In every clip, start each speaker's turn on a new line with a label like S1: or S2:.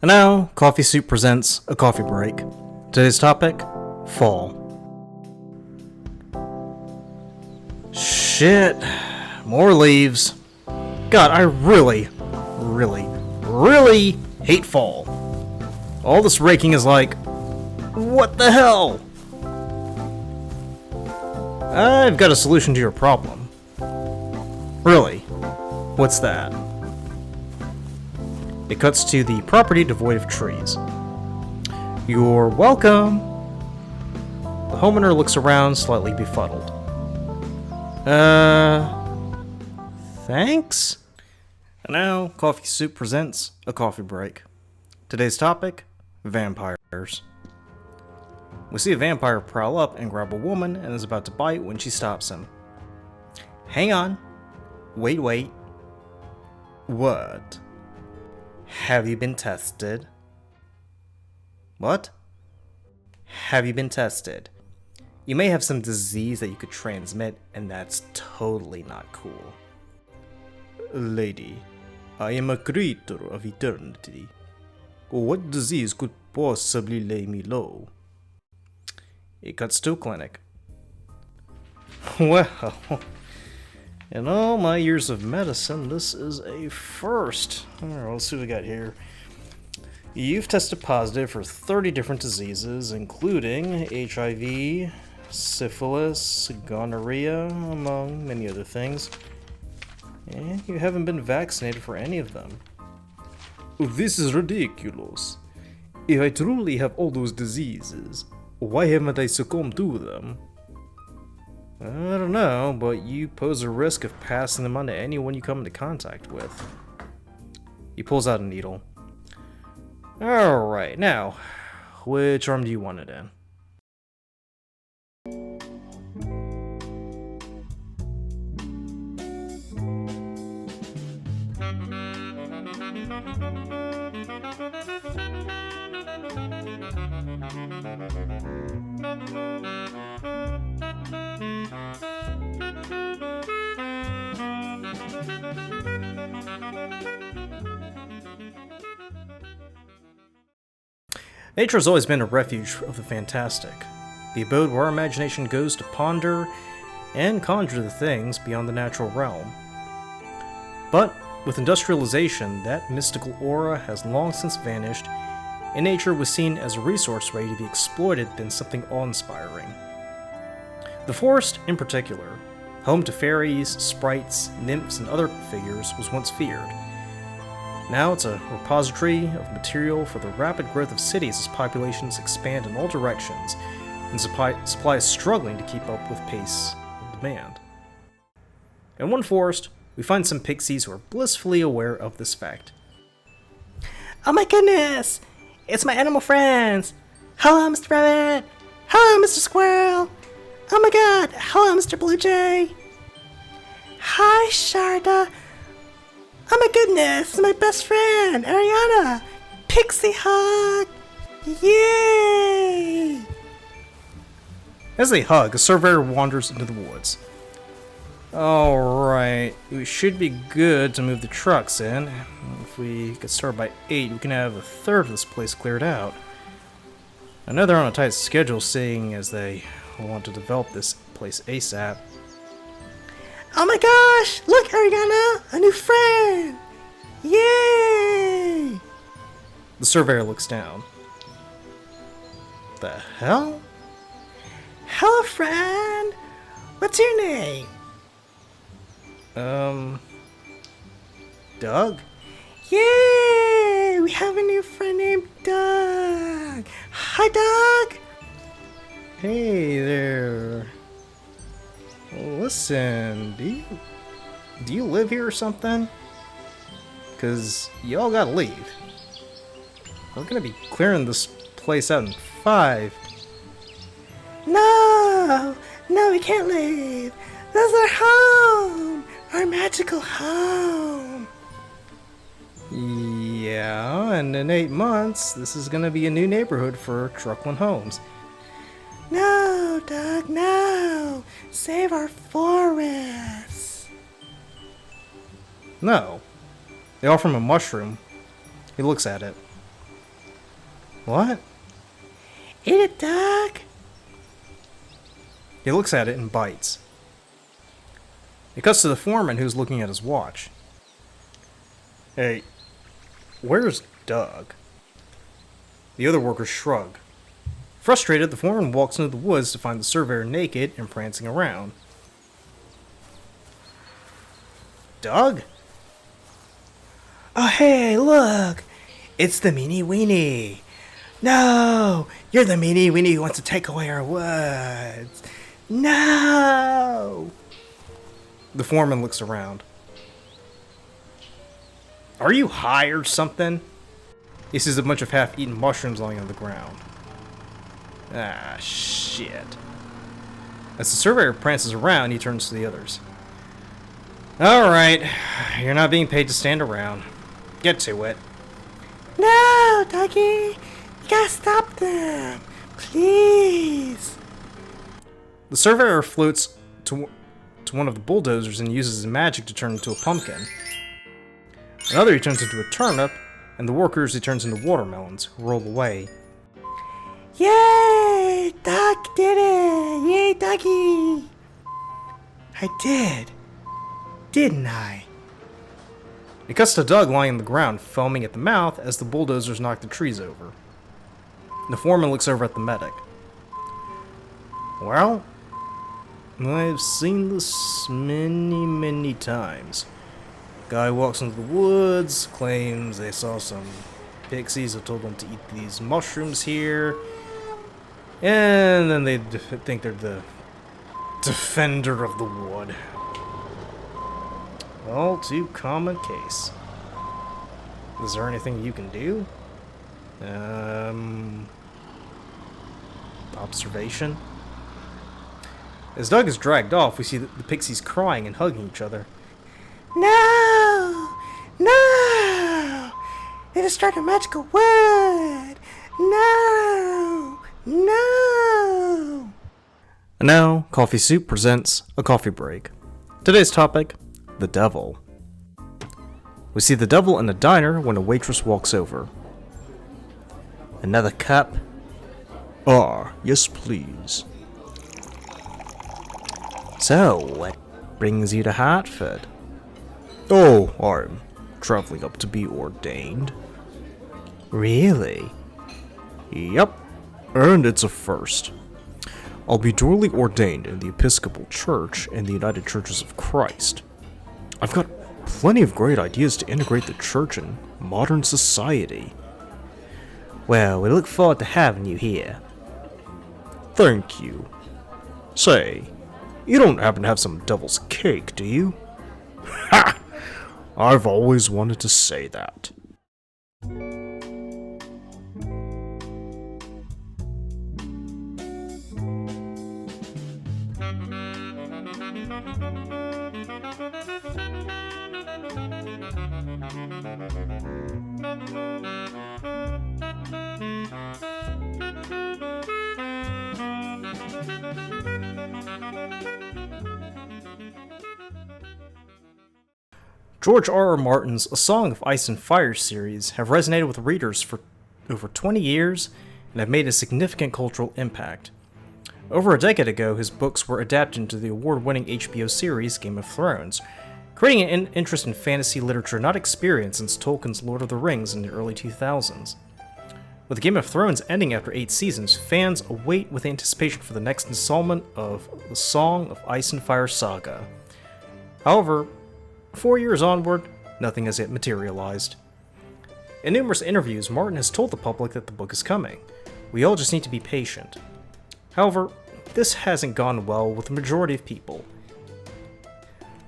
S1: And now, Coffee Soup presents a coffee break. Today's topic, fall. Shit, more leaves. God, I really hate fall. All this raking is like, what the hell? I've got a solution to your problem. Really? What's that? It cuts to the property devoid of trees. You're welcome. The homeowner looks around, slightly befuddled. Thanks? And now, Coffee Soup presents a coffee break. Today's topic, vampires. We see a vampire prowl up and grab a woman and is about to bite when she stops him. Hang on. Wait. What? Have you been tested? What? Have you been tested? You may have some disease that you could transmit, and that's totally not cool. Lady, I am a creature of eternity. What disease could possibly lay me low? It cuts to a clinic. Well, in all my years of medicine, this is a first. Alright, let's see what we got here. You've tested positive for 30 different diseases, including HIV, syphilis, gonorrhea, among many other things. And you haven't been vaccinated for any of them. This is ridiculous. If I truly have all those diseases, why haven't I succumbed to them? I don't know, but you pose a risk of passing them on to anyone you come into contact with. He pulls out a needle. Alright, now, which arm do you want it in? Nature has always been a refuge of the fantastic, the abode where our imagination goes to ponder and conjure the things beyond the natural realm. But with industrialization, that mystical aura has long since vanished, and nature was seen as a resource ready to be exploited than something awe-inspiring. The forest, in particular, home to fairies, sprites, nymphs, and other figures, was once feared. Now it's a repository of material for the rapid growth of cities as populations expand in all directions, and supply is struggling to keep up with pace of demand. In one forest, we find some pixies who are blissfully aware of this fact.
S2: Oh my goodness! It's my animal friends! Hello, Mr. Rabbit! Hello, Mr. Squirrel! Oh my god! Hello, Mr. Blue Jay! Hi, Sharda! Oh my goodness! My best friend, Ariana! Pixie hug! Yay!
S1: As they hug, a surveyor wanders into the woods. Alright, we should be good to move the trucks in. If we get started by 8, we can have a third of this place cleared out. I know they're on a tight schedule, seeing as they want to develop this place ASAP.
S2: Oh my gosh! Look, Ariana! A new friend! Yay!
S1: The surveyor looks down. The hell?
S2: Hello, friend! What's your name?
S1: Doug?
S2: Yay! We have a new friend named Doug! Hi, Doug!
S1: Hey there. Listen, do you live here or something? Cause y'all gotta leave. We're gonna be clearing this place out in 5.
S2: No, we can't leave. This is our home, our magical home.
S1: Yeah, and in 8 months, this is gonna be a new neighborhood for Truckland Homes.
S2: No, Doug, no! Save our forests!
S1: No. They offer him a mushroom. He looks at it. What?
S2: Eat it, Doug!
S1: He looks at it and bites. It cuts to the foreman who's looking at his watch. Hey, where's Doug? The other workers shrug. Frustrated, the foreman walks into the woods to find the surveyor naked and prancing around. Doug?
S2: Oh, hey, look! It's the meanie weenie! No! You're the meanie weenie who wants to take away our woods! No!
S1: The foreman looks around. Are you high or something? He sees a bunch of half-eaten mushrooms lying on the ground. Ah, shit. As the surveyor prances around, he turns to the others. Alright, you're not being paid to stand around. Get to it.
S2: No, Dougie! You gotta stop them! Please!
S1: The surveyor floats to one of the bulldozers and uses his magic to turn into a pumpkin. Another he turns into a turnip, and the workers he turns into watermelons, who roll away.
S2: Yay! Doug did it! Yay, Dougie! I did. Didn't I?
S1: It cuts to Doug lying on the ground, foaming at the mouth as the bulldozers knock the trees over. The foreman looks over at the medic. Well, I've seen this many times. Guy walks into the woods, claims they saw some pixies who told them to eat these mushrooms here, and then they think they're the defender of the wood. All too common case. Is there anything you can do? Observation? As Doug is dragged off, we see the pixies crying and hugging each other.
S2: No! No! They destroyed a magical wood! No! No!
S1: And now, Coffee Soup presents a coffee break. Today's topic, the devil. We see the devil in a diner when a waitress walks over. Another cup? Ah, yes please. So, what brings you to Hartford? Oh, I'm traveling up to be ordained. Really? Yep, and it's a first. I'll be duly ordained in the Episcopal Church and the United Churches of Christ. I've got plenty of great ideas to integrate the church in modern society. Well, we look forward to having you here. Thank you. Say, you don't happen to have some devil's cake, do you? Ha! I've always wanted to say that. George R. R. Martin's A Song of Ice and Fire series have resonated with readers for over 20 years and have made a significant cultural impact. Over a decade ago, his books were adapted into the award-winning HBO series Game of Thrones, creating an interest in fantasy literature not experienced since Tolkien's Lord of the Rings in the early 2000s. With Game of Thrones ending after 8 seasons, fans await with anticipation for the next installment of the Song of Ice and Fire saga. However, 4 years onward, nothing has yet materialized. In numerous interviews, Martin has told the public that the book is coming. We all just need to be patient. However, this hasn't gone well with the majority of people.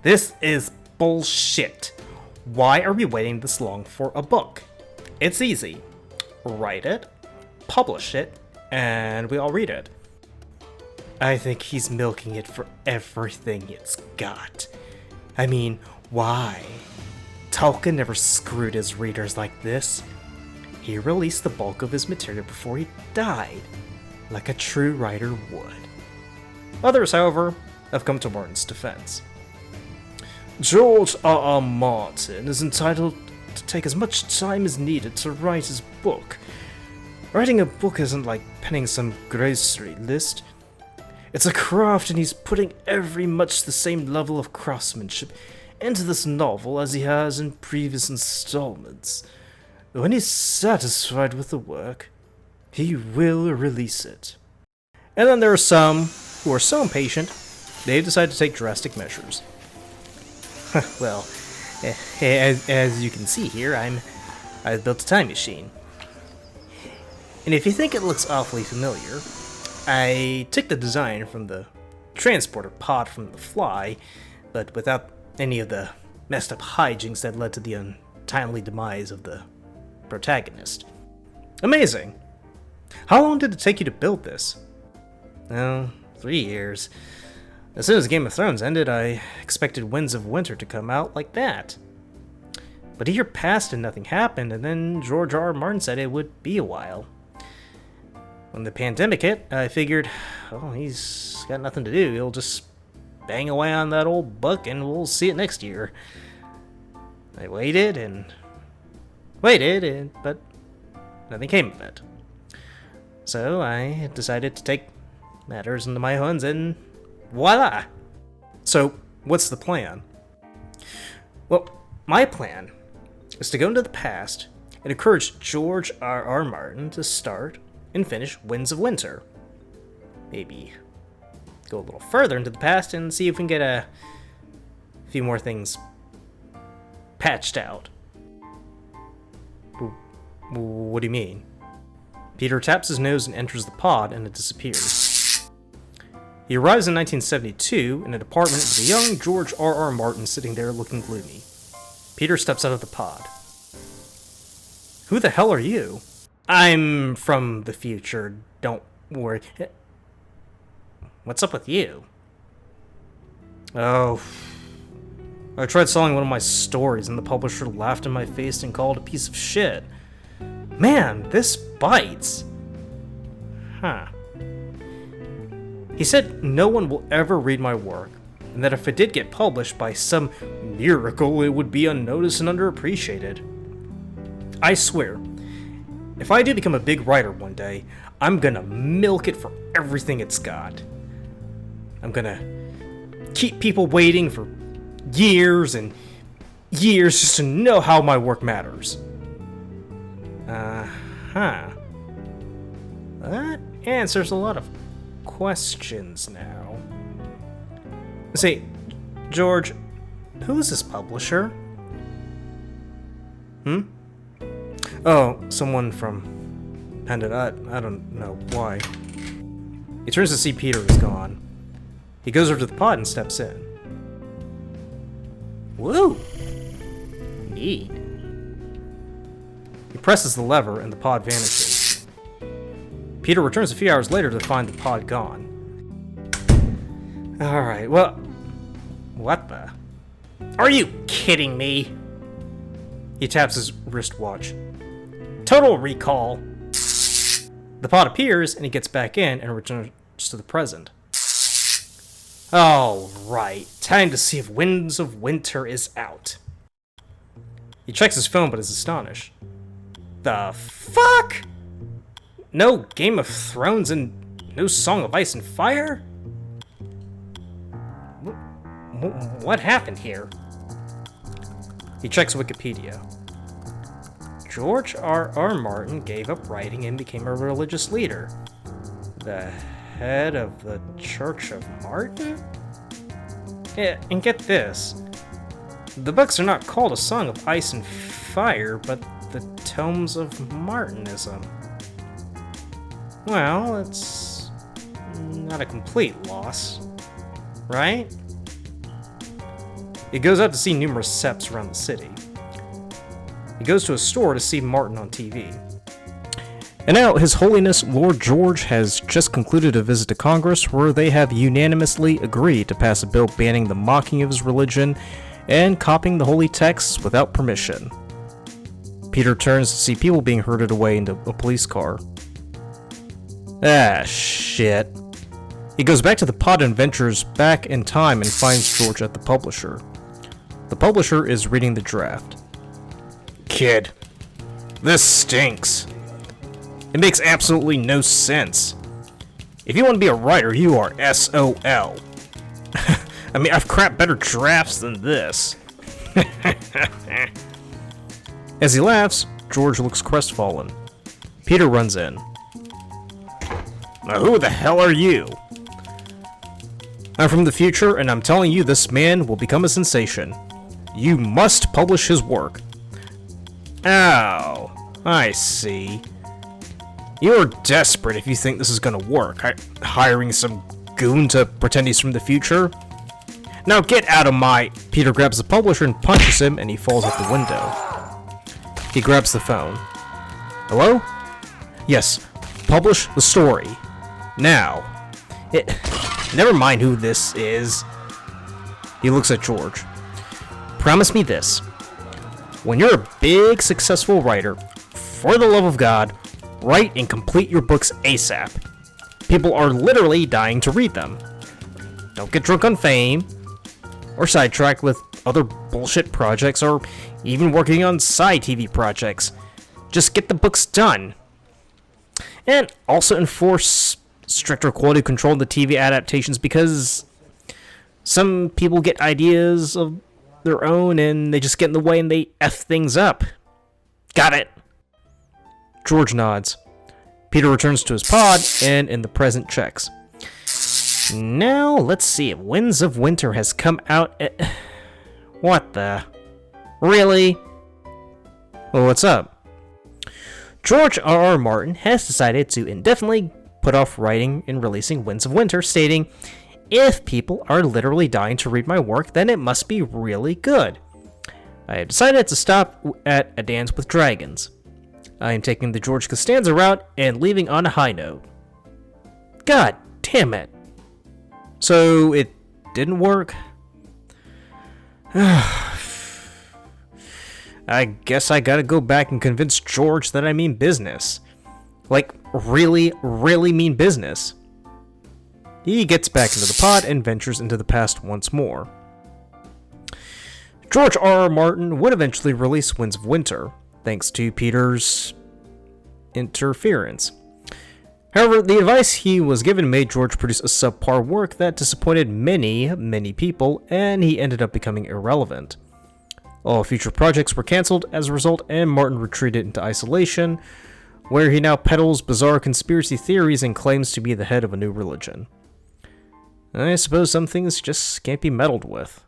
S1: This is bullshit. Why are we waiting this long for a book? It's easy. Write it, publish it, and we all read it. I think he's milking it for everything it's got. I mean, why? Tolkien never screwed his readers like this. He released the bulk of his material before he died, like a true writer would. Others, however, have come to Martin's defense. George R.R. Martin is entitled to take as much time as needed to write his book. Writing a book isn't like penning some grocery list. It's a craft, and he's putting every much the same level of craftsmanship into this novel as he has in previous installments. When he's satisfied with the work, he will release it. And then there are some who are so impatient, they decide to take drastic measures. Well, as you can see here, I've built a time machine. And if you think it looks awfully familiar, I took the design from the transporter pod from The Fly, but without any of the messed up hijinks that led to the untimely demise of the protagonist. Amazing! How long did it take you to build this? Oh, 3 years. As soon as Game of Thrones ended, I expected Winds of Winter to come out like that. But a year passed and nothing happened, and then George R. R. Martin said it would be a while. When the pandemic hit, I figured, oh, he's got nothing to do. He'll just bang away on that old book and we'll see it next year. I waited, but nothing came of it. So I decided to take matters into my hands and voila! So, what's the plan? Well, my plan is to go into the past and encourage George R. R. Martin to start and finish Winds of Winter. Maybe go a little further into the past and see if we can get a few more things patched out. What do you mean? Peter taps his nose and enters the pod, and it disappears. He arrives in 1972 in an apartment with a young George R. R. Martin sitting there looking gloomy. Peter steps out of the pod. Who the hell are you? I'm from the future, don't worry. What's up with you? Oh, I tried selling one of my stories and the publisher laughed in my face and called it a piece of shit. Man, this bites. Huh. He said no one will ever read my work, and that if it did get published by some miracle, it would be unnoticed and underappreciated. I swear, if I do become a big writer one day, I'm gonna milk it for everything it's got. I'm gonna keep people waiting for years and years just to know how my work matters. That answers a lot of questions now. Say, George, who is this publisher? Oh, someone from Pendant. I don't know why. He turns to see Peter is gone. He goes over to the pod and steps in. Woo! Neat. He presses the lever and the pod vanishes. Peter returns a few hours later to find the pod gone. Alright, well... What the? Are you kidding me? He taps his wristwatch. Total recall! The pod appears, and he gets back in and returns to the present. Alright, time to see if Winds of Winter is out. He checks his phone but is astonished. The fuck? No Game of Thrones and no Song of Ice and Fire? What happened here? He checks Wikipedia. George R. R. Martin gave up writing and became a religious leader. The head of the Church of Martin? Yeah, and get this. The books are not called A Song of Ice and Fire, but the Tomes of Martinism. Well, it's not a complete loss, right? He goes out to see numerous seps around the city. He goes to a store to see Martin on TV. And now, His Holiness Lord George has just concluded a visit to Congress where they have unanimously agreed to pass a bill banning the mocking of his religion and copying the holy texts without permission. Peter turns to see people being herded away into a police car. Ah, shit. He goes back to the pod and ventures back in time and finds George at the publisher. The publisher is reading the draft. Kid, this stinks. It makes absolutely no sense. If you want to be a writer, you are SOL. I mean, I've crapped better drafts than this. As he laughs, George looks crestfallen. Peter runs in. Now, who the hell are you? I'm from the future, and I'm telling you this man will become a sensation. You must publish his work. Oh, I see. You're desperate if you think this is gonna work. Hiring some goon to pretend he's from the future? Now get out of my... Peter grabs the publisher and punches him, and he falls out the window. He grabs the phone. Hello? Yes, publish the story. Now. Never mind who this is. He looks at George. Promise me this. When you're a big, successful writer, for the love of God, write and complete your books ASAP. People are literally dying to read them. Don't get drunk on fame, or sidetracked with other bullshit projects, or even working on side TV projects. Just get the books done. And also enforce stricter quality control in the TV adaptations, because some people get ideas of their own and they just get in the way and they F things up. Got it. George nods. Peter returns to his pod and in the present checks. Now, let's see if Winds of Winter has come out at... What the... Really? Well, what's up? George R.R. Martin has decided to indefinitely put off writing and releasing Winds of Winter, stating, if people are literally dying to read my work, then it must be really good. I have decided to stop at A Dance with Dragons. I am taking the George Costanza route and leaving on a high note. God damn it. So, it didn't work? I guess I gotta go back and convince George that I mean business. Like, really, really mean business. He gets back into the pod and ventures into the past once more. George R.R. Martin would eventually release Winds of Winter, thanks to Peter's interference. However, the advice he was given made George produce a subpar work that disappointed many, many people, and he ended up becoming irrelevant. All future projects were cancelled as a result, and Martin retreated into isolation, where he now peddles bizarre conspiracy theories and claims to be the head of a new religion. I suppose some things just can't be meddled with.